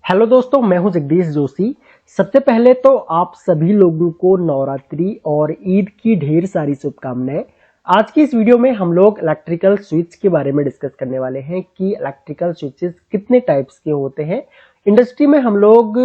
Hello दोस्तों, मैं हूं जगदीश जोशी। सबसे पहले तो आप सभी लोगों को नवरात्रि और ईद की ढेर सारी शुभकामनाएं। आज की इस वीडियो में हम लोग इलेक्ट्रिकल स्विच के बारे में डिस्कस करने वाले हैं कि इलेक्ट्रिकल स्विचेस कितने टाइप्स के होते हैं। इंडस्ट्री में हम लोग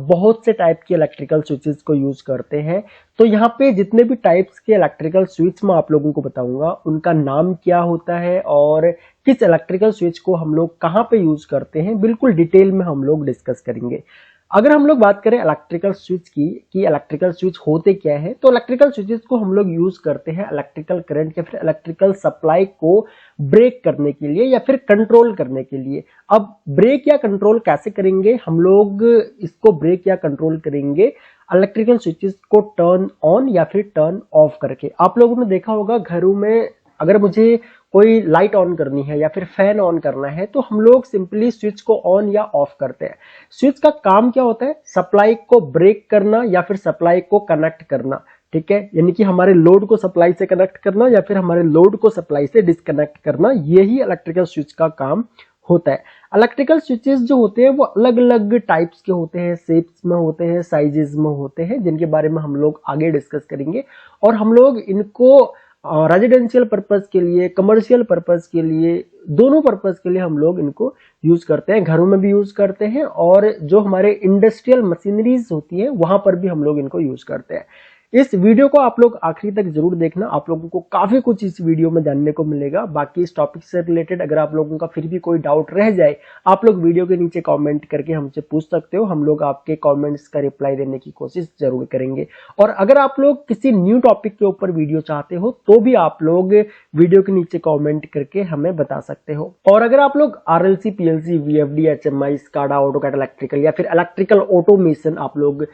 बहुत से टाइप के इलेक्ट्रिकल स्विचेस को यूज करते हैं। तो यहाँ पे जितने भी टाइप्स के इलेक्ट्रिकल स्विच मैं आप लोगों को बताऊंगा, उनका नाम क्या होता है और किस इलेक्ट्रिकल स्विच को हम लोग कहाँ पे यूज करते हैं, बिल्कुल डिटेल में हम लोग डिस्कस करेंगे। अगर हम लोग बात करें इलेक्ट्रिकल स्विच की कि इलेक्ट्रिकल स्विच होते क्या है, तो इलेक्ट्रिकल स्विचेस को हम लोग यूज करते हैं इलेक्ट्रिकल करंट या फिर इलेक्ट्रिकल सप्लाई को ब्रेक करने के लिए या फिर कंट्रोल करने के लिए। अब ब्रेक या कंट्रोल कैसे करेंगे हम लोग? इसको ब्रेक या कंट्रोल करेंगे इलेक्ट्रिकल स्विचेस को टर्न ऑन या फिर टर्न ऑफ करके। आप लोगों ने देखा होगा घरों में अगर मुझे कोई लाइट ऑन करनी है या फिर फैन ऑन करना है तो हम लोग सिंपली स्विच को ऑन या ऑफ करते हैं। स्विच का काम क्या होता है? सप्लाई को ब्रेक करना या फिर सप्लाई को कनेक्ट करना। ठीक है, यानी कि हमारे लोड को सप्लाई से कनेक्ट करना या फिर हमारे लोड को सप्लाई से डिस्कनेक्ट करना, यही इलेक्ट्रिकल स्विच का काम होता है। इलेक्ट्रिकल स्विचेस जो होते हैं वो अलग अलग टाइप्स के होते हैं, शेप्स में होते हैं, साइजेस में होते हैं, जिनके बारे में हम लोग आगे डिस्कस करेंगे। और हम लोग इनको रेजिडेंशियल पर्पस के लिए, कमर्शियल पर्पस के लिए, दोनों पर्पस के लिए हम लोग इनको यूज करते हैं। घरों में भी यूज करते हैं और जो हमारे इंडस्ट्रियल मशीनरीज होती है वहां पर भी हम लोग इनको यूज करते हैं। इस वीडियो को आप लोग आखिरी तक जरूर देखना, आप लोगों को काफी कुछ इस वीडियो में जानने को मिलेगा। बाकी इस टॉपिक से रिलेटेड अगर आप लोगों का फिर भी कोई डाउट रह जाए, आप लोग वीडियो के नीचे कमेंट करके हमसे पूछ सकते हो। हम लोग आपके कमेंट्स का रिप्लाई देने की कोशिश जरूर करेंगे। और अगर आप लोग किसी न्यू टॉपिक के ऊपर वीडियो चाहते हो तो भी आप लोग वीडियो के नीचे कॉमेंट करके हमें बता सकते हो। और अगर आप लोग RLC, PLC, VFD, HMI, SCADA, AutoCAD electrical या फिर इलेक्ट्रिकल ऑटोमेशन आप लोग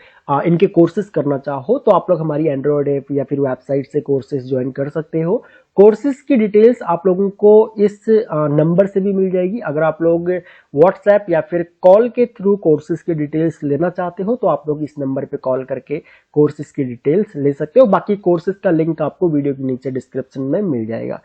इनके कोर्सेज करना चाहो तो आप लोग हमारी एंड्रॉयड ऐप या फिर वेबसाइट से कोर्सेज ज्वाइन कर सकते हो। कोर्सेज की डिटेल्स आप लोगों को इस नंबर से भी मिल जाएगी। अगर आप लोग व्हाट्सएप या फिर कॉल के थ्रू कोर्सेज की डिटेल्स लेना चाहते हो तो आप लोग इस नंबर पे कॉल करके कोर्सेज की डिटेल्स ले सकते हो। बाकी कोर्सेज का लिंक आपको वीडियो के नीचे डिस्क्रिप्शन में मिल जाएगा।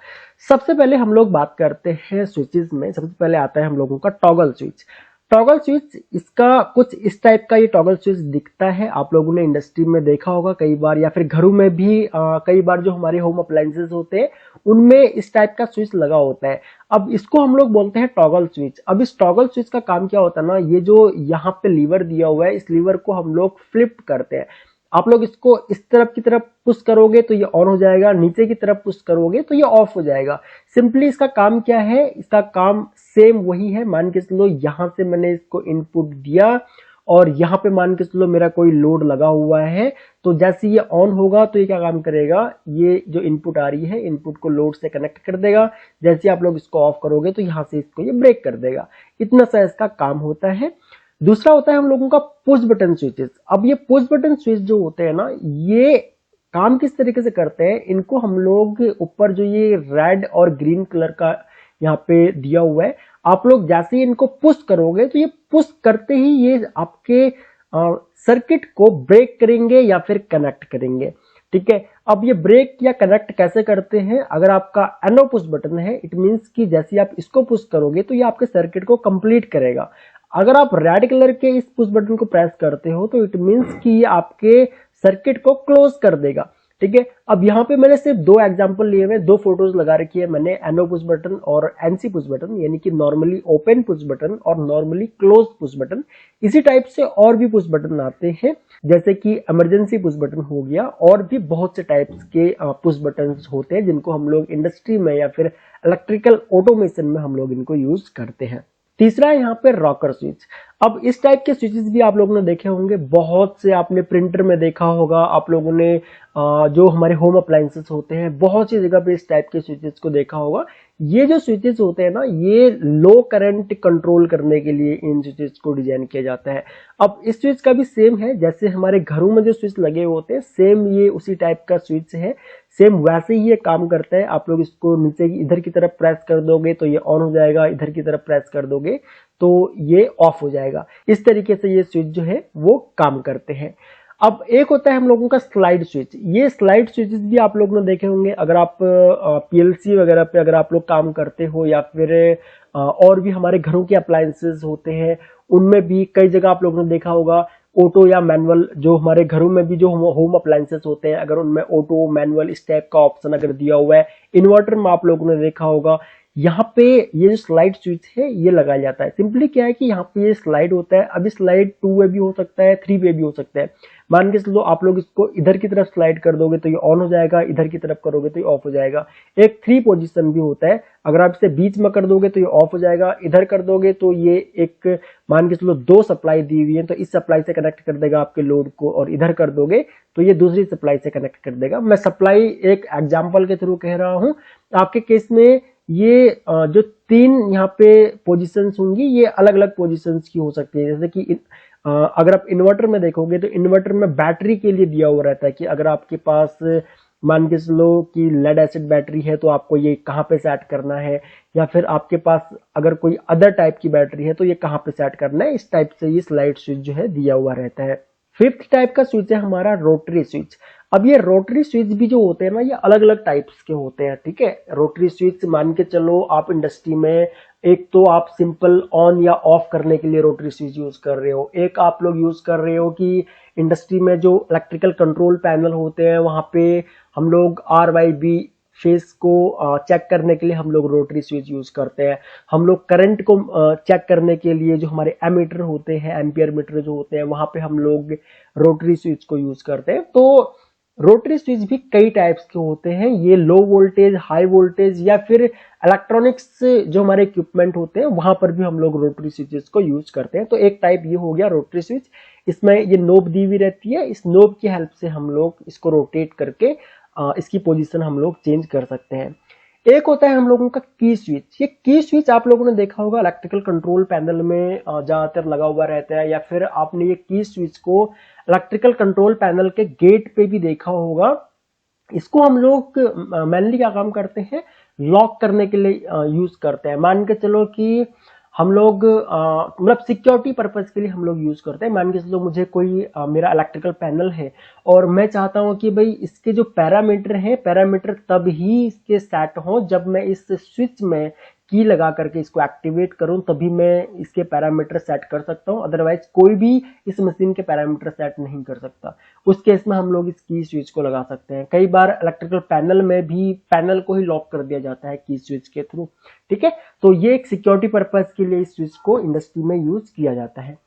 सबसे पहले हम लोग बात करते हैं स्विचेस में। सबसे पहले आता है हम लोगों का टॉगल स्विच। टॉगल स्विच, इसका कुछ इस टाइप का ये टॉगल स्विच दिखता है। आप लोगों ने इंडस्ट्री में देखा होगा कई बार, या फिर घरों में भी कई बार जो हमारे होम अप्लायंसेस होते हैं उनमें इस टाइप का स्विच लगा होता है। अब इसको हम लोग बोलते हैं टॉगल स्विच। अब इस टॉगल स्विच का काम क्या होता है ना, ये जो यहाँ पे लीवर दिया हुआ है, इस लीवर को हम लोग फ्लिप करते हैं। आप लोग इसको इस तरफ की तरफ पुश करोगे तो ये ऑन हो जाएगा, नीचे की तरफ पुश करोगे तो ये ऑफ हो जाएगा। सिंपली इसका काम क्या है? इसका काम सेम वही है। मान के चलो यहां से मैंने इसको इनपुट दिया और यहाँ पे मान के चलो मेरा कोई लोड लगा हुआ है, तो जैसे ये ऑन होगा तो ये क्या काम करेगा, ये जो इनपुट आ रही है इनपुट को लोड से कनेक्ट कर देगा। जैसे आप लोग इसको ऑफ करोगे तो यहाँ से इसको ये ब्रेक कर देगा। इतना सा इसका काम होता है। दूसरा होता है हम लोगों का पुश बटन स्विचेस। अब ये पुश बटन स्विच जो होते हैं ना, ये काम किस तरीके से करते हैं, इनको हम लोग ऊपर जो ये रेड और ग्रीन कलर का यहाँ पे दिया हुआ है, आप लोग जैसे ही इनको पुश करोगे तो ये पुश करते ही ये आपके सर्किट को ब्रेक करेंगे या फिर कनेक्ट करेंगे। ठीक है, अब ये ब्रेक या कनेक्ट कैसे करते हैं? अगर आपका एनो पुश बटन है, इट मींस कि जैसे आप इसको पुश करोगे तो ये आपके सर्किट को कंप्लीट करेगा। अगर आप रेड कलर के इस पुश बटन को प्रेस करते हो तो इट मींस कि ये आपके सर्किट को क्लोज कर देगा। ठीक है, अब यहाँ पे मैंने सिर्फ दो एग्जांपल लिए हुए, दो फोटोज लगा रखी है मैंने, एनो पुश बटन और एनसी पुश बटन, यानी कि नॉर्मली ओपन पुश बटन और नॉर्मली क्लोज पुश बटन। इसी टाइप से और भी पुश बटन आते हैं, जैसे कि इमरजेंसी पुश बटन हो गया, और भी बहुत से टाइप्स के पुश बटन होते हैं जिनको हम लोग इंडस्ट्री में या फिर इलेक्ट्रिकल ऑटोमेशन में हम लोग इनको यूज करते हैं। तीसरा है यहाँ पे रॉकर स्विच। अब इस टाइप के स्विचेस भी आप लोगों ने देखे होंगे, बहुत से आपने प्रिंटर में देखा होगा, आप लोगों ने जो हमारे होम अप्लायंसेस होते हैं बहुत सी जगह पे इस टाइप के स्विचेस को देखा होगा। ये जो स्विचेस होते हैं ना, ये लो करंट कंट्रोल करने के लिए इन स्विचेस को डिजाइन किया जाता है। अब इस स्विच का भी सेम है, जैसे हमारे घरों में जो स्विच लगे होते हैं सेम ये उसी टाइप का स्विच है, सेम वैसे ही ये काम करता है। आप लोग इसको नीचे इधर की तरफ प्रेस कर दोगे तो ये ऑन हो जाएगा, इधर की तरफ प्रेस कर दोगे तो ये ऑफ हो जाएगा। इस तरीके से ये स्विच जो है वो काम करते हैं। अब एक होता है हम लोगों का स्लाइड स्विच। ये स्लाइड स्विचेस भी आप लोगों ने देखे होंगे अगर आप पीएलसी वगैरह पे अगर आप लोग काम करते हो, या फिर और भी हमारे घरों के अप्लायंसेस होते हैं उनमें भी कई जगह आप लोगों ने देखा होगा ऑटो या मैनुअल। जो हमारे घरों में भी जो होम अप्लायंसेस होते हैं अगर उनमें ऑटो मैनुअल इस टाइप का ऑप्शन अगर दिया हुआ है, इन्वर्टर में आप लोगों ने देखा होगा यहाँ पे ये जो स्लाइड स्विच है ये लगाया जाता है। सिंपली क्या है कि यहाँ पे ये स्लाइड होता है। अभी स्लाइड 2 वे भी हो सकता है, 3 वे भी हो सकता है। मान के चलो आप लोग इसको इधर की तरफ स्लाइड कर दोगे तो ये ऑन हो जाएगा, इधर की तरफ करोगे तो ये ऑफ हो जाएगा। एक 3 पोजीशन भी होता है, अगर आप इसे बीच में कर दोगे तो ये ऑफ हो जाएगा, इधर कर दोगे तो ये एक मान के चलो 2 सप्लाई दी हुई है तो इस सप्लाई से कनेक्ट कर देगा आपके लोड को, और इधर कर दोगे तो ये दूसरी सप्लाई से कनेक्ट कर देगा। मैं सप्लाई एक एग्जाम्पल के थ्रू कह रहा हूं। आपके केस में ये जो 3 यहाँ पे पोजीशंस होंगी ये अलग अलग पोजीशंस की हो सकती है। जैसे कि अगर आप इन्वर्टर में देखोगे तो इन्वर्टर में बैटरी के लिए दिया हुआ रहता है कि अगर आपके पास मान के चलो कि लेड एसिड बैटरी है तो आपको ये कहाँ पे सेट करना है, या फिर आपके पास अगर कोई अदर टाइप की बैटरी है तो ये कहाँ पे सेट करना है। इस टाइप से ये स्लाइड स्विच जो है दिया हुआ रहता है। 5th टाइप का स्विच है हमारा रोटरी स्विच। अब ये रोटरी स्विच भी जो होते हैं ना ये अलग अलग टाइप्स के होते हैं, ठीक है। रोटरी स्विच मान के चलो आप इंडस्ट्री में एक तो आप सिंपल ऑन या ऑफ करने के लिए रोटरी स्विच यूज कर रहे हो, एक आप लोग यूज कर रहे हो कि इंडस्ट्री में जो इलेक्ट्रिकल कंट्रोल पैनल होते हैं वहां पे हम लोग RYB फेस को चेक करने के लिए हम लोग रोटरी स्विच यूज करते हैं। हम लोग करंट को चेक करने के लिए जो हमारे एमीटर होते हैं, एम्पियर मीटर जो होते हैं, वहां पे हम लोग रोटरी स्विच को यूज करते हैं। तो रोटरी स्विच भी कई टाइप्स के होते हैं। ये लो वोल्टेज, हाई वोल्टेज या फिर इलेक्ट्रॉनिक्स जो हमारे इक्विपमेंट होते हैं वहां पर भी हम लोग रोटरी स्विचेस को यूज करते हैं। तो एक टाइप ये हो गया रोटरी स्विच। इसमें ये नोब दी हुई रहती है, इस नोब की हेल्प से हम लोग इसको रोटेट करके इसकी पोजीशन हम लोग चेंज कर सकते हैं। एक होता है हम लोगों का की स्विच। ये की स्विच आप लोगों ने देखा होगा इलेक्ट्रिकल कंट्रोल पैनल में ज्यादातर लगा हुआ रहता है, या फिर आपने ये की स्विच को इलेक्ट्रिकल कंट्रोल पैनल के गेट पे भी देखा होगा। इसको हम लोग मेनली क्या काम करते हैं, लॉक करने के लिए यूज करते हैं। मान के चलो कि हम लोग मतलब सिक्योरिटी पर्पज के लिए हम लोग यूज करते हैं। मान के चलो मुझे कोई मेरा इलेक्ट्रिकल पैनल है और मैं चाहता हूं कि भाई इसके जो पैरामीटर है, पैरामीटर तब ही इसके सेट हो जब मैं इस स्विच में की लगा करके इसको एक्टिवेट करूं, तभी मैं इसके पैरामीटर सेट कर सकता हूं। अदरवाइज कोई भी इस मशीन के पैरामीटर सेट नहीं कर सकता। उस केस में हम लोग इस की स्विच को लगा सकते हैं। कई बार इलेक्ट्रिकल पैनल में भी पैनल को ही लॉक कर दिया जाता है की स्विच के थ्रू, ठीक है। तो ये एक सिक्योरिटी पर्पज के लिए इस स्विच को इंडस्ट्री में यूज किया जाता है।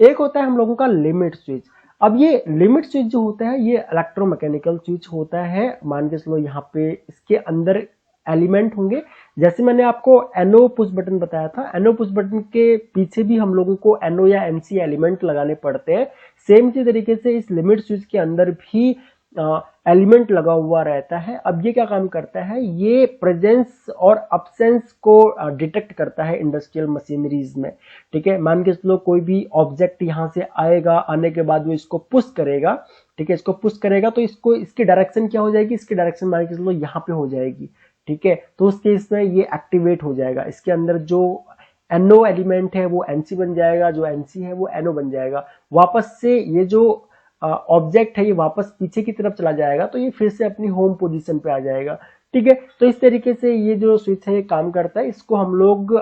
एक होता है हम लोगों का लिमिट स्विच। अब ये लिमिट स्विच जो होता है ये इलेक्ट्रोमैकेनिकल स्विच होता है। मान के चलो यहाँ पे इसके अंदर एलिमेंट होंगे। जैसे मैंने आपको एनओ पुश बटन बताया था, एनओ पुश बटन के पीछे भी हम लोगों को एनओ या एनसी एलिमेंट लगाने पड़ते हैं। सेम इसी तरीके से इस लिमिट स्विच के अंदर भी एलिमेंट लगा हुआ रहता है। अब ये क्या काम करता है, ये प्रेजेंस और अब्सेंस को डिटेक्ट करता है इंडस्ट्रियल मशीनरीज में, ठीक है। मान के चलो कोई भी ऑब्जेक्ट यहाँ से आएगा, आने के बाद वो इसको पुश करेगा, ठीक है। इसको पुश करेगा तो इसको इसकी डायरेक्शन क्या हो जाएगी, इसकी डायरेक्शन मान के चलो यहाँ पे हो जाएगी, ठीक है। तो उस केस में ये एक्टिवेट हो जाएगा। इसके अंदर जो एनओ एलिमेंट है वो एनसी बन जाएगा, जो एनसी है वो एनओ बन जाएगा। वापस से ये जो ऑब्जेक्ट है ये वापस पीछे की तरफ चला जाएगा तो ये फिर से अपनी होम पोजीशन पे आ जाएगा, ठीक है। तो इस तरीके से ये जो स्विच है ये काम करता है। इसको हम लोग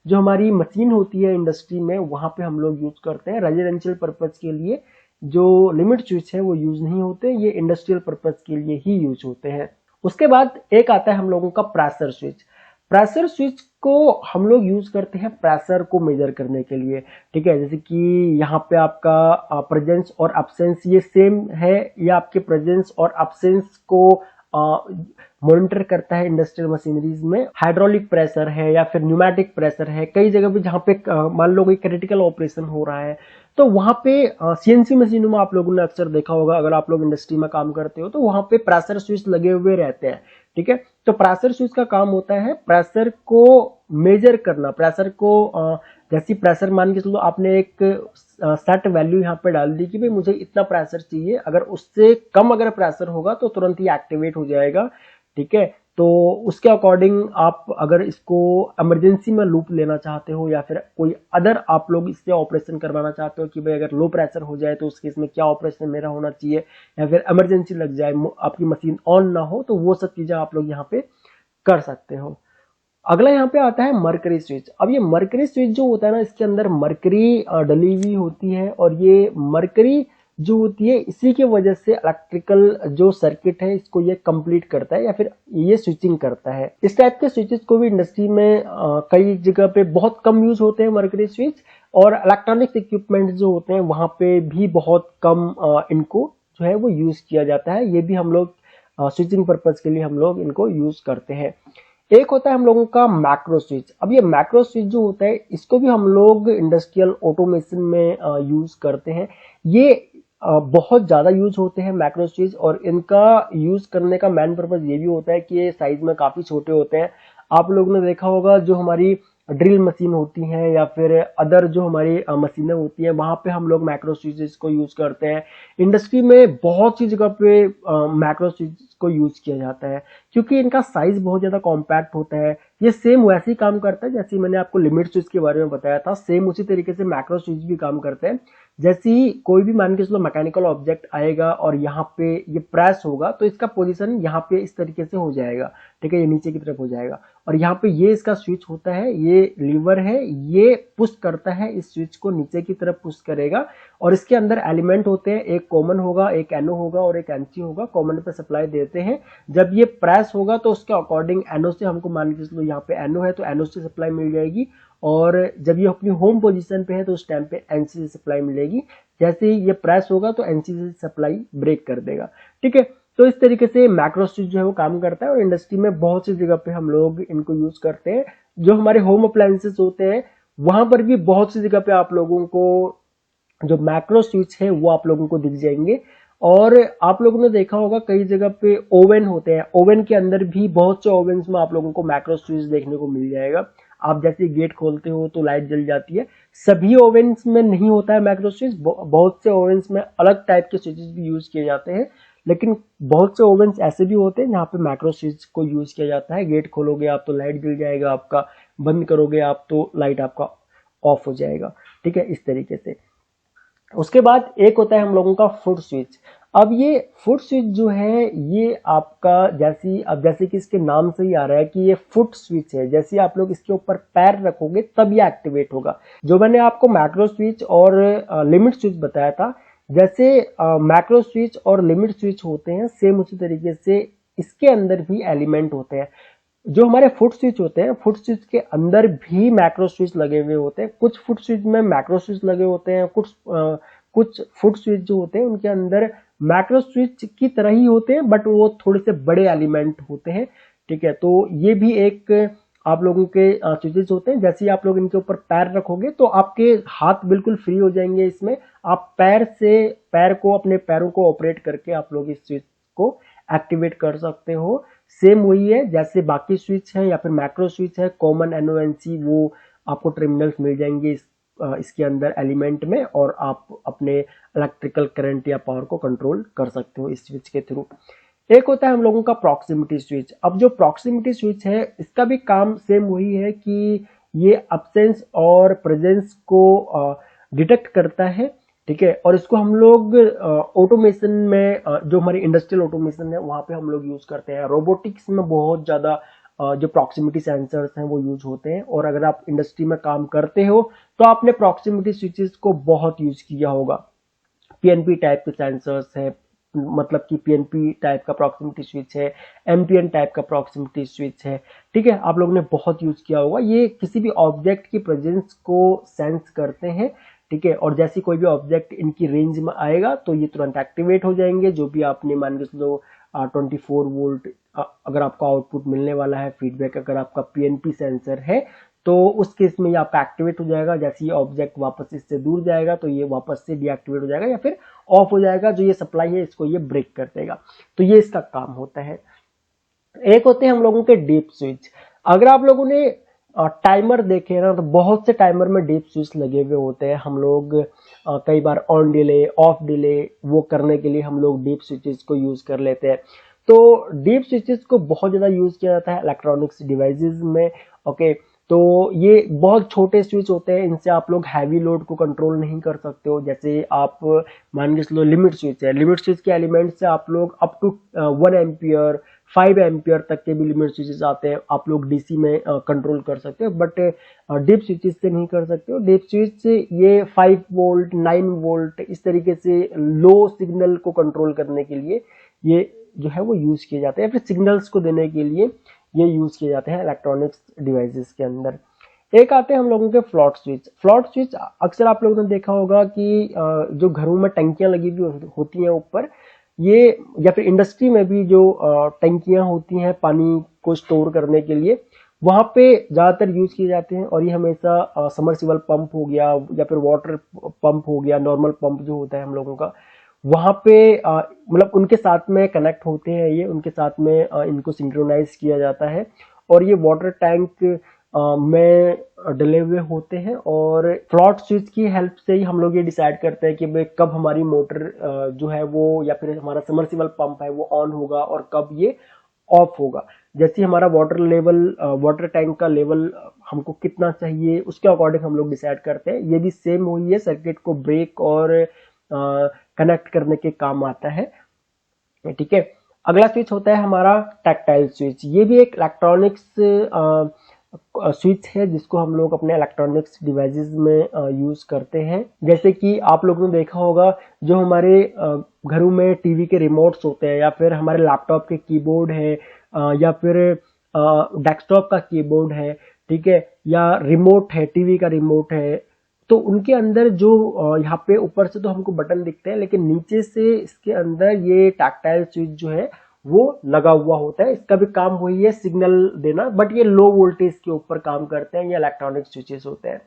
जो हमारी मशीन होती है इंडस्ट्री में वहां पे हम लोग यूज करते हैं। रेजिडेंशियल पर्पज के लिए जो लिमिट स्विच है वो यूज नहीं होते, ये इंडस्ट्रियल पर्पज के लिए ही यूज होते हैं। उसके बाद एक आता है हम लोगों का प्रेशर स्विच। प्रेशर स्विच को हम लोग यूज करते हैं प्रेशर को मेजर करने के लिए, ठीक है। जैसे कि यहाँ पे आपका प्रेजेंस और अब्सेंस ये सेम है, ये आपके प्रेजेंस और अब्सेंस को मॉनिटर करता है इंडस्ट्रियल मशीनरीज में। हाइड्रोलिक प्रेशर है या फिर न्यूमेटिक प्रेशर है, कई जगह पे जहाँ पे मान लो कोई क्रिटिकल ऑपरेशन हो रहा है तो वहां पे सीएनसी मशीनों में आप लोगों ने अक्सर देखा होगा, अगर आप लोग इंडस्ट्री में काम करते हो तो वहां पे प्रेशर स्विच लगे हुए रहते हैं, ठीक है। तो प्रेशर स्विच का काम होता है प्रेशर को मेजर करना। प्रेशर को जैसी प्रेशर मान के चलो आपने एक सेट वैल्यू यहाँ पे डाल दी कि भाई मुझे इतना प्रेशर चाहिए, अगर उससे कम अगर प्रेशर होगा तो तुरंत ही एक्टिवेट हो जाएगा, ठीक है। तो उसके अकॉर्डिंग आप अगर इसको इमरजेंसी में लूप लेना चाहते हो या फिर कोई अदर आप लोग इससे ऑपरेशन करवाना चाहते हो कि भाई अगर लो प्रेशर हो जाए तो उस केस में क्या ऑपरेशन मेरा होना चाहिए, या फिर इमरजेंसी लग जाए आपकी मशीन ऑन ना हो, तो वो सब चीजें आप लोग यहाँ पे कर सकते हो। अगला यहाँ पे आता है मरकरी स्विच। अब ये मरकरी स्विच जो होता है ना, इसके अंदर मरकरी डली हुई होती है और ये मरकरी जो होती है इसी की वजह से इलेक्ट्रिकल जो सर्किट है इसको ये कंप्लीट करता है या फिर ये स्विचिंग करता है। इस टाइप के स्विचेस को भी इंडस्ट्री में कई जगह पे बहुत कम यूज होते हैं मरकरी स्विच, और इलेक्ट्रॉनिक्स इक्विपमेंट जो होते हैं वहां पे भी बहुत कम इनको जो है वो यूज किया जाता है। ये भी हम लोग स्विचिंग पर्पज के लिए हम लोग इनको यूज करते हैं। एक होता है हम लोगों का मैक्रो स्विच। अब ये मैक्रो स्विच जो होता है इसको भी हम लोग इंडस्ट्रियल ऑटोमेशन में यूज करते हैं। ये बहुत ज्यादा यूज होते हैं मैक्रो स्विच, और इनका यूज करने का मेन पर्पज ये भी होता है कि ये साइज में काफी छोटे होते हैं। आप लोगों ने देखा होगा जो हमारी ड्रिल मशीन होती हैं या फिर अदर जो हमारी मशीनें होती हैं वहां पे हम लोग मैक्रो स्विचेस को यूज करते हैं। इंडस्ट्री में बहुत सी जगह पे मैक्रो स्विच को यूज किया जाता है क्योंकि इनका साइज बहुत ज्यादा कॉम्पैक्ट होता है। ये सेम वैसे ही काम करता है जैसे मैंने आपको लिमिट स्विच के बारे में बताया था, सेम उसी तरीके से मैक्रो स्विच भी काम करते हैं। जैसे ही कोई भी मान के चलो मैकेनिकल ऑब्जेक्ट आएगा और यहाँ पे ये प्रेस होगा तो इसका पोजीशन यहाँ पे इस तरीके से हो जाएगा, ठीक है, ये नीचे की तरफ हो जाएगा, और यहाँ पे ये इसका स्विच होता है, ये लीवर है, ये पुश करता है इस स्विच को नीचे की तरफ पुश करेगा, और इसके अंदर एलिमेंट होते हैं, एक कॉमन होगा, एक एनो होगा और एक एनसी होगा। कॉमन पे सप्लाई देते हैं, जब ये प्रेस होगा तो उसके अकॉर्डिंग एनो से हमको मान के चलो यहाँ पे एनो है तो एनो से सप्लाई मिल जाएगी, और जब ये अपनी होम पोजीशन पे है तो उस टाइम पे एनसी से सप्लाई मिलेगी। जैसे ही ये प्रेस होगा तो एनसी से सप्लाई ब्रेक कर देगा, ठीक है। तो इस तरीके से मैक्रो स्विच जो है वो काम करता है, और इंडस्ट्री में बहुत सी जगह पे हम लोग इनको यूज करते हैं। जो हमारे होम अप्लायंसेस होते हैं वहां पर भी बहुत सी जगह पे आप लोगों को जो मैक्रो स्विच है वो आप लोगों को दिख जाएंगे। और आप लोगों ने देखा होगा कई जगह पे ओवन होते हैं, ओवन के अंदर भी बहुत से ओवन में आप लोगों को मैक्रो स्विच देखने को मिल जाएगा। आप जैसे गेट खोलते हो तो लाइट जल जाती है, सभी ओवेंस में नहीं होता है मैक्रो स्विच। बहुत से ओवेंस में अलग टाइप के स्विचेस भी यूज किए जाते हैं, लेकिन बहुत से ओवेंस ऐसे भी होते हैं जहाँ पे मैक्रो स्विच को यूज किया जाता है। गेट खोलोगे आप तो लाइट जल जाएगा आपका, बंद करोगे आप तो लाइट आपका ऑफ हो जाएगा, ठीक है, इस तरीके से। उसके बाद एक होता है हम लोगों का फुट स्विच। अब ये फुट स्विच जो है ये आपका जैसे कि इसके नाम से ही आ रहा है कि ये फुट स्विच है, जैसे आप लोग इसके ऊपर पैर रखोगे तब ये एक्टिवेट होगा। जो मैंने आपको मैक्रो स्विच और लिमिट स्विच बताया था, जैसे मैक्रो स्विच और लिमिट स्विच होते हैं सेम उसी तरीके से इसके अंदर भी एलिमेंट होते हैं। जो हमारे फुट स्विच होते हैं, फुट स्विच के अंदर भी मैक्रो स्विच लगे हुए होते हैं। कुछ फुट स्विच में मैक्रो स्विच लगे होते हैं, कुछ फुट स्विच जो होते हैं उनके अंदर मैक्रो स्विच की तरह ही होते हैं बट वो थोड़े से बड़े एलिमेंट होते हैं, ठीक है। तो ये भी एक आप लोगों के स्विचेस होते हैं। जैसे ही आप लोग इनके ऊपर पैर रखोगे तो आपके हाथ बिल्कुल फ्री हो जाएंगे, इसमें आप पैर को अपने पैरों को ऑपरेट करके आप लोग इस स्विच को एक्टिवेट कर सकते हो। सेम वही है जैसे बाकी स्विच है या फिर मैक्रो स्विच है, कॉमन एनओएनसी, वो आपको टर्मिनल्स मिल जाएंगे इसके अंदर एलिमेंट में, और आप अपने इलेक्ट्रिकल करंट या पावर को कंट्रोल कर सकते हो इस स्विच के थ्रू। एक होता है हम लोगों का प्रॉक्सिमिटी स्विच। अब जो प्रॉक्सिमिटी स्विच है इसका भी काम सेम वही है कि ये अब्सेंस और प्रेजेंस को डिटेक्ट करता है, ठीक है, और इसको हम लोग ऑटोमेशन में जो हमारी इंडस्ट्रियल ऑटोमेशन है वहां पे हम लोग यूज करते हैं। रोबोटिक्स में बहुत ज्यादा जो प्रॉक्सिमिटी सेंसर्स हैं वो यूज होते हैं, और अगर आप इंडस्ट्री में काम करते हो तो आपने प्रॉक्सिमिटी स्विचेस को बहुत यूज किया होगा। पीएनपी टाइप के सेंसर्स है, मतलब कि पीएनपी टाइप का प्रॉक्सिमिटी स्विच है, एमपीएन टाइप का प्रॉक्सिमिटी स्विच है, ठीक है, आप लोगों ने बहुत यूज किया होगा। ये किसी भी ऑब्जेक्ट की प्रेजेंस को सेंस करते हैं, ठीक है, और जैसे कोई भी ऑब्जेक्ट इनकी रेंज में आएगा तो ये तुरंत एक्टिवेट हो जाएंगे। जो भी आपने मान के चलो 24 वोल्ट अगर आपका आउटपुट मिलने वाला है, फीडबैक अगर आपका पीएनपी सेंसर है तो उस केस में ये आपका एक्टिवेट हो जाएगा। जैसे ये ऑब्जेक्ट वापस इससे दूर जाएगा तो ये वापस से डीएक्टिवेट हो जाएगा या फिर ऑफ हो जाएगा। जो ये सप्लाई है इसको ये ब्रेक कर देगा, तो ये इसका काम होता है। एक होते हैं हम लोगों के डीप स्विच। अगर आप लोगों ने टाइमर देखे ना तो बहुत से टाइमर में डीप स्विच लगे हुए होते हैं। हम लोग कई बार ऑन डिले ऑफ डिले वो करने के लिए हम लोग डीप स्विचेस को यूज कर लेते हैं। तो डीप स्विचेस को बहुत ज्यादा यूज किया जाता है इलेक्ट्रॉनिक्स डिवाइसेस में। ओके, तो ये बहुत छोटे स्विच होते हैं, इनसे आप लोग हैवी लोड को कंट्रोल नहीं कर सकते हो। जैसे आप मान के चलो लिमिट स्विच है, लिमिट स्विच के एलिमेंट से आप लोग अप टू 1 एम्पियर 5 एम्पियर तक के भी लिमिट स्विचेस आते हैं, आप लोग डीसी में कंट्रोल कर सकते हो, बट डीप स्विचेस से नहीं कर सकते हो। डीप स्विच से ये 5 वोल्ट 9 वोल्ट इस तरीके से लो सिग्नल को कंट्रोल करने के लिए ये जो है वो यूज किए जाते हैं, फिर सिग्नल्स को देने के लिए ये यूज किए जाते हैं इलेक्ट्रॉनिक्स डिवाइसेस के अंदर। एक आते हैं हम लोगों के फ्लॉट स्विच। फ्लॉट स्विच अक्सर आप लोगों ने देखा होगा कि जो घरों में टंकियां लगी हुई होती हैं ऊपर, ये या फिर इंडस्ट्री में भी जो टंकियां होती हैं पानी को स्टोर करने के लिए, वहां पे ज्यादातर यूज किए जाते हैं। और ये हमेशा समरसिबल पंप हो गया या फिर वाटर पंप हो गया, नॉर्मल पंप जो होता है हम लोगों का, वहां पे मतलब उनके साथ में कनेक्ट होते हैं, ये उनके साथ में इनको सिंक्रोनाइज किया जाता है और ये वाटर टैंक में डले हुए होते हैं। और फ्लॉट स्विच की हेल्प से ही हम लोग ये डिसाइड करते हैं कि भाई कब हमारी मोटर जो है वो या फिर हमारा समरसिबल पंप है वो ऑन होगा और कब ये ऑफ होगा। जैसे हमारा वाटर लेवल, वाटर टैंक का लेवल हमको कितना चाहिए, उसके अकॉर्डिंग हम लोग डिसाइड करते हैं। ये भी सेम वही है, सर्किट को ब्रेक और कनेक्ट करने के काम आता है। ठीक है, अगला स्विच होता है हमारा टैक्टाइल स्विच। ये भी एक इलेक्ट्रॉनिक्स स्विच है जिसको हम लोग अपने इलेक्ट्रॉनिक्स डिवाइसेस में यूज करते हैं। जैसे कि आप लोगों ने देखा होगा जो हमारे घरों में टीवी के रिमोट्स होते हैं या फिर हमारे लैपटॉप के कीबोर्ड है या फिर डेस्कटॉप का कीबोर्ड है, ठीक है, या रिमोट है, टीवी का रिमोट है, तो उनके अंदर जो यहाँ पे ऊपर से तो हमको बटन दिखते हैं लेकिन नीचे से इसके अंदर ये टैक्टाइल स्विच जो है वो लगा हुआ होता है। इसका भी काम वही है, सिग्नल देना, बट ये लो वोल्टेज के ऊपर काम करते हैं, ये इलेक्ट्रॉनिक स्विचेस होते हैं।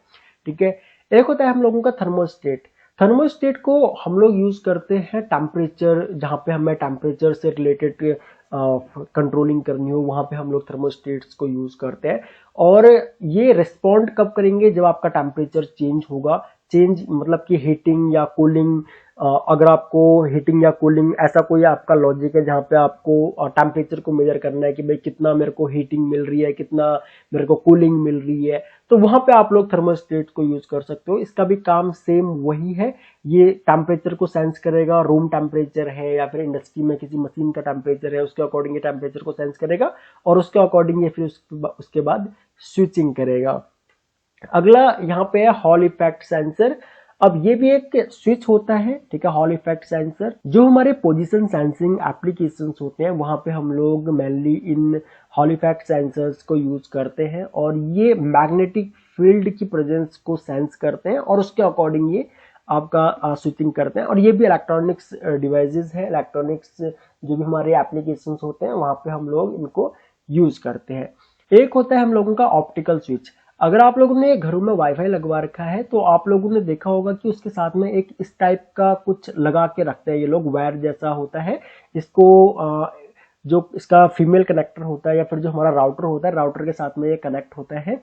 ठीक है, एक होता है हम लोगों का थर्मोस्टेट। थर्मोस्टेट को हम लोग यूज करते हैं टेम्परेचर, जहां पे हमें टेम्परेचर से रिलेटेड कंट्रोलिंग करनी हो वहां पे हम लोग थर्मोस्टेट्स को यूज करते हैं। और ये रिस्पॉन्ड कब करेंगे, जब आपका टेम्परेचर चेंज होगा। चेंज मतलब कि हीटिंग या कूलिंग, अगर आपको हीटिंग या कूलिंग ऐसा कोई आपका लॉजिक है जहां पे आपको टेम्परेचर को मेजर करना है कि भाई कितना मेरे को हीटिंग मिल रही है, कितना मेरे को कूलिंग मिल रही है, तो वहां पे आप लोग थर्मोस्टेट को यूज कर सकते हो। इसका भी काम सेम वही है, ये टेम्परेचर को सेंस करेगा, रूम टेम्परेचर है या फिर इंडस्ट्री में किसी मशीन का टेम्परेचर है उसके अकॉर्डिंग ये टेम्परेचर को सेंस करेगा और उसके अकॉर्डिंग ये फिर उसके बाद स्विचिंग करेगा। अगला यहाँ पे है हॉल इफेक्ट सेंसर। अब ये भी एक स्विच होता है, ठीक है, हॉल इफेक्ट सेंसर। जो हमारे पोजीशन सेंसिंग एप्लीकेशंस होते हैं वहां पे हम लोग मेनली इन हॉल इफेक्ट सेंसर्स को यूज करते हैं और ये मैग्नेटिक फील्ड की प्रेजेंस को सेंस करते हैं और उसके अकॉर्डिंग ये आपका स्विचिंग करते हैं। और ये भी इलेक्ट्रॉनिक्स डिवाइसेस है, इलेक्ट्रॉनिक्स जो भी हमारे एप्लीकेशंस होते हैं वहां पे हम लोग इनको यूज करते हैं। एक होता है हम लोगों का ऑप्टिकल स्विच। अगर आप लोगों ने घरों में वाईफाई लगवा रखा है तो आप लोगों ने देखा होगा कि उसके साथ में एक इस टाइप का कुछ लगा के रखते हैं ये लोग, वायर जैसा होता है। इसको जो इसका फीमेल कनेक्टर होता है या फिर जो हमारा राउटर होता है, राउटर के साथ में ये कनेक्ट होता है।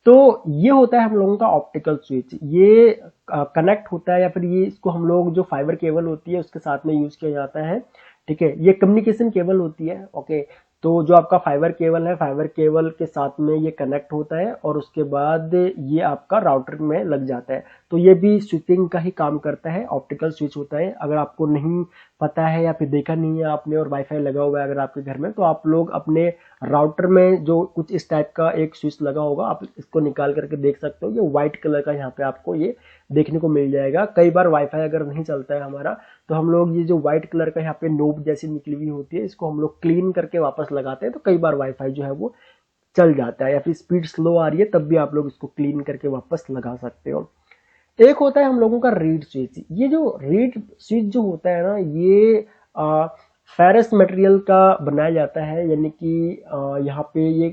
तो ये होता है हम लोगों का ऑप्टिकल स्विच। ये कनेक्ट होता है या फिर ये इसको हम लोग जो फाइबर केबल होती है उसके साथ में यूज किया जाता है। ठीक है, ये कम्युनिकेशन केबल होती है। ओके, तो जो आपका फाइबर केबल है, फाइबर केबल के साथ में ये कनेक्ट होता है और उसके बाद ये आपका राउटर में लग जाता है। तो ये भी स्विचिंग का ही काम करता है, ऑप्टिकल स्विच होता है। अगर आपको नहीं पता है या फिर देखा नहीं है आपने और वाईफाई लगा हुआ है अगर आपके घर में, तो आप लोग अपने राउटर में जो कुछ इस टाइप का एक स्विच लगा होगा, आप इसको निकाल करके देख सकते हो। ये व्हाइट कलर का यहाँ पे आपको ये देखने को मिल जाएगा। कई बार वाईफाई अगर नहीं चलता है हमारा तो हम लोग ये जो व्हाइट कलर का यहाँ पे नोब जैसी निकली हुई होती है इसको हम लोग क्लीन करके वापस लगाते हैं, तो कई बार वाईफाई जो है वो चल जाता है या फिर स्पीड स्लो आ रही है तब भी आप लोग इसको क्लीन करके वापस लगा सकते हो। एक होता है हम लोगों का रीड स्विच। ये जो रीड स्विच जो होता है ना, ये फेरस मटेरियल का बनाया जाता है, यानी कि यहाँ पे ये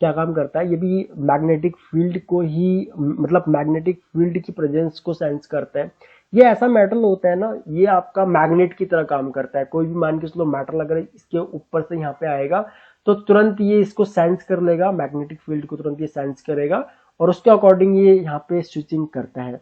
क्या काम करता है, ये भी मैग्नेटिक फील्ड को ही मतलब मैग्नेटिक फील्ड की प्रेजेंस को सेंस करता है। ये ऐसा मेटल होता है ना, ये आपका मैग्नेट की तरह काम करता है। कोई भी मान के चलो मेटल अगर इसके ऊपर से यहाँ पे आएगा तो तुरंत ये इसको सेंस कर लेगा, मैग्नेटिक फील्ड को तुरंत ये सेंस करेगा और उसके अकॉर्डिंग ये यहाँ पे स्विचिंग करता है।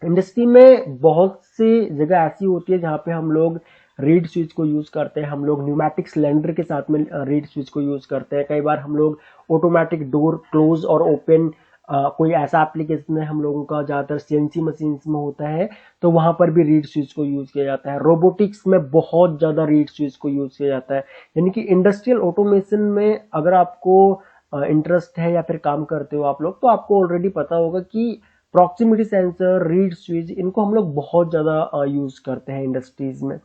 इंडस्ट्री में बहुत सी जगह ऐसी होती है जहाँ पे हम लोग रीड स्विच को यूज करते हैं, हम लोग न्यूमेटिक सिलेंडर के साथ में रीड स्विच को यूज करते हैं, कई बार हम लोग ऑटोमेटिक डोर क्लोज और ओपन कोई ऐसा एप्लीकेशन है हम लोगों का ज्यादातर सीएनसी मशीन में होता है तो वहां पर भी रीड स्विच को यूज किया जाता है। रोबोटिक्स में बहुत ज्यादा रीड स्विच को यूज किया जाता है। यानी कि इंडस्ट्रियल ऑटोमेशन में अगर आपको इंटरेस्ट है या फिर काम करते हो आप लोग तो आपको ऑलरेडी पता होगा कि प्रॉक्सिमिटी सेंसर, रीड स्विच, इनको हम लोग बहुत ज्यादा यूज करते हैं इंडस्ट्रीज में।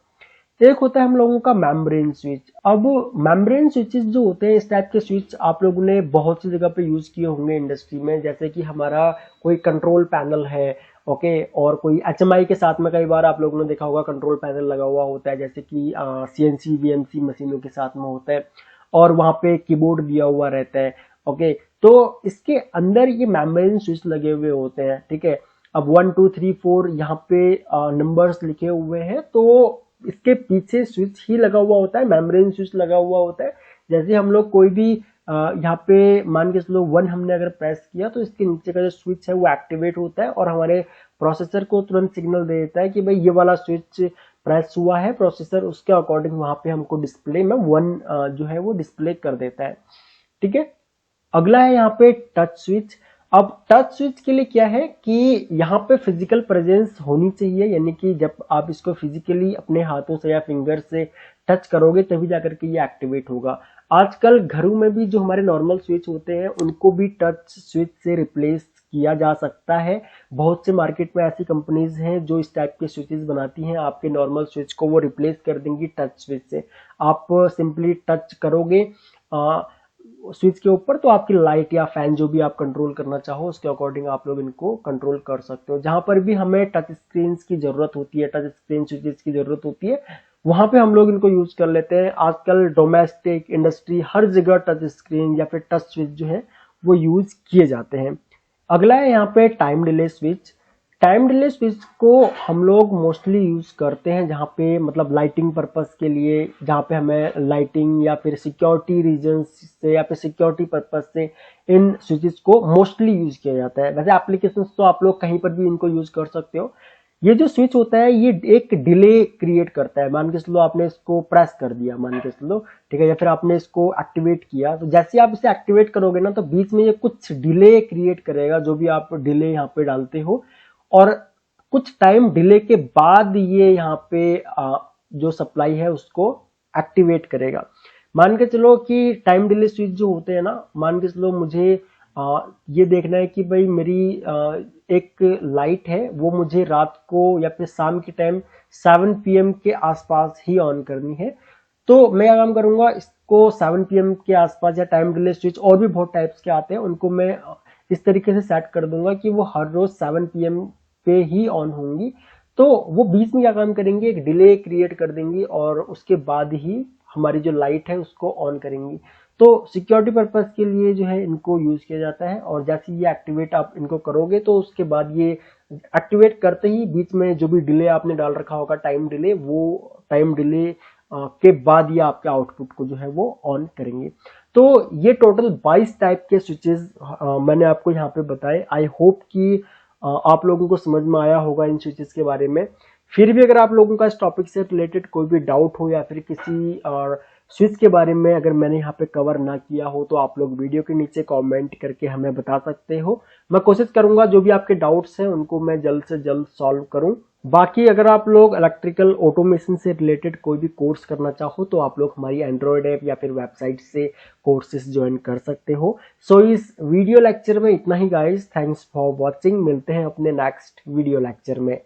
एक होता है हम लोगों का मेम्ब्रेन स्विच। अब मेम्ब्रेन स्विचेस जो होते हैं, इस टाइप के स्विच आप लोगों ने बहुत सी जगह पे यूज किए होंगे इंडस्ट्री में, जैसे कि हमारा कोई कंट्रोल पैनल है, ओके, और कोई एचएमआई के साथ में कई बार आप लोगों ने देखा होगा कंट्रोल पैनल लगा हुआ होता है, जैसे कि सीएनसी वीएनसी मशीनों के साथ में होता है और वहां पे कीबोर्ड दिया हुआ रहता है, ओके। तो इसके अंदर ये मेम्ब्रेन स्विच लगे हुए होते हैं, ठीक है। अब 1 2 3 4 यहाँ पे नंबर्स लिखे हुए हैं, तो इसके पीछे स्विच ही लगा हुआ होता है, मेम्ब्रेन स्विच लगा हुआ होता है। जैसे हम लोग कोई भी यहाँ पे मान के चलो 1 हमने अगर प्रेस किया तो इसके नीचे का जो स्विच है वो एक्टिवेट होता है और हमारे प्रोसेसर को तुरंत सिग्नल दे देता है कि भाई ये वाला स्विच प्रेस हुआ है। प्रोसेसर उसके अकॉर्डिंग वहां पे हमको डिस्प्ले में 1 जो है वो डिस्प्ले कर देता है, ठीक है। अगला है यहाँ पे टच स्विच। अब टच स्विच के लिए क्या है कि यहाँ पे फिजिकल प्रेजेंस होनी चाहिए, यानी कि जब आप इसको फिजिकली अपने हाथों से या फिंगर से टच करोगे तभी जाकर के ये एक्टिवेट होगा। आजकल घरों में भी जो हमारे नॉर्मल स्विच होते हैं उनको भी टच स्विच से रिप्लेस किया जा सकता है। बहुत से मार्केट में ऐसी कंपनीज हैं जो इस टाइप के स्विचेस बनाती हैं, आपके नॉर्मल स्विच को वो रिप्लेस कर देंगी टच स्विच से। आप सिंपली टच करोगे स्विच के ऊपर तो आपकी लाइट या फैन जो भी आप कंट्रोल करना चाहो उसके अकॉर्डिंग आप लोग इनको कंट्रोल कर सकते हो। जहां पर भी हमें टच स्क्रीन की जरूरत होती है, टच स्क्रीन स्विचेस की जरूरत होती है, वहां पे हम लोग इनको यूज कर लेते हैं। आजकल डोमेस्टिक इंडस्ट्री हर जगह टच स्क्रीन या फिर टच स्विच जो है वो यूज किए जाते हैं। अगला है यहाँ पे time delay switch. Time delay switch को हम लोग मोस्टली यूज करते हैं जहाँ पे मतलब लाइटिंग पर्पस के लिए, जहाँ पे हमें लाइटिंग या फिर सिक्योरिटी रीजन से या फिर सिक्योरिटी पर्पस से इन स्विचेस को मोस्टली यूज किया जाता है। वैसे एप्लीकेशन तो आप लोग कहीं पर भी इनको यूज कर सकते हो। ये जो स्विच होता है ये एक डिले क्रिएट करता है। मान के चलो आपने इसको प्रेस कर दिया, मान के चलो, ठीक है, या फिर आपने इसको एक्टिवेट किया, तो जैसे आप इसे एक्टिवेट करोगे ना तो बीच में ये कुछ डिले क्रिएट करेगा, जो भी आप डिले यहाँ पे डालते हो, और कुछ टाइम डिले के बाद ये यहाँ पे जो सप्लाई है उसको एक्टिवेट करेगा। मान के चलो कि टाइम डिले स्विच जो होते हैं ना, मान के चलो मुझे ये देखना है कि भाई मेरी एक लाइट है वो मुझे रात को या फिर शाम के टाइम 7 PM के आसपास ही ऑन करनी है। तो मैं क्या काम करूंगा, इसको 7 PM के आसपास, या टाइम डिले स्विच और भी बहुत टाइप्स के आते हैं, उनको मैं इस तरीके से सेट कर दूंगा कि वो हर रोज 7 PM पे ही ऑन होंगी। तो वो बीच में क्या काम करेंगे, एक डिले क्रिएट कर देंगी और उसके बाद ही हमारी जो लाइट है उसको ऑन करेंगी। तो सिक्योरिटी पर्पस के लिए जो है इनको यूज किया जाता है। और जैसे ये एक्टिवेट आप इनको करोगे तो उसके बाद ये एक्टिवेट करते ही बीच में जो भी डिले आपने डाल रखा होगा टाइम डिले, वो टाइम डिले के बाद ये आपके आउटपुट को जो है वो ऑन करेंगे। तो ये टोटल 22 टाइप के स्विचेस मैंने आपको यहाँ पे बताए। आई होप कि आप लोगों को समझ में आया होगा इन स्विचेस के बारे में। फिर भी अगर आप लोगों का इस टॉपिक से रिलेटेड कोई भी डाउट हो या फिर किसी स्विच के बारे में अगर मैंने यहाँ पे कवर ना किया हो तो आप लोग वीडियो के नीचे कमेंट करके हमें बता सकते हो। मैं कोशिश करूंगा जो भी आपके डाउट्स हैं उनको मैं जल्द से जल्द सॉल्व करूं। बाकी अगर आप लोग इलेक्ट्रिकल ऑटोमेशन से रिलेटेड कोई भी कोर्स करना चाहो तो आप लोग हमारी एंड्रॉयड ऐप या फिर वेबसाइट से कोर्सेज ज्वाइन कर सकते हो। सो इस वीडियो लेक्चर में इतना ही गाइस। Thanks for watching. मिलते हैं अपने नेक्स्ट वीडियो लेक्चर में।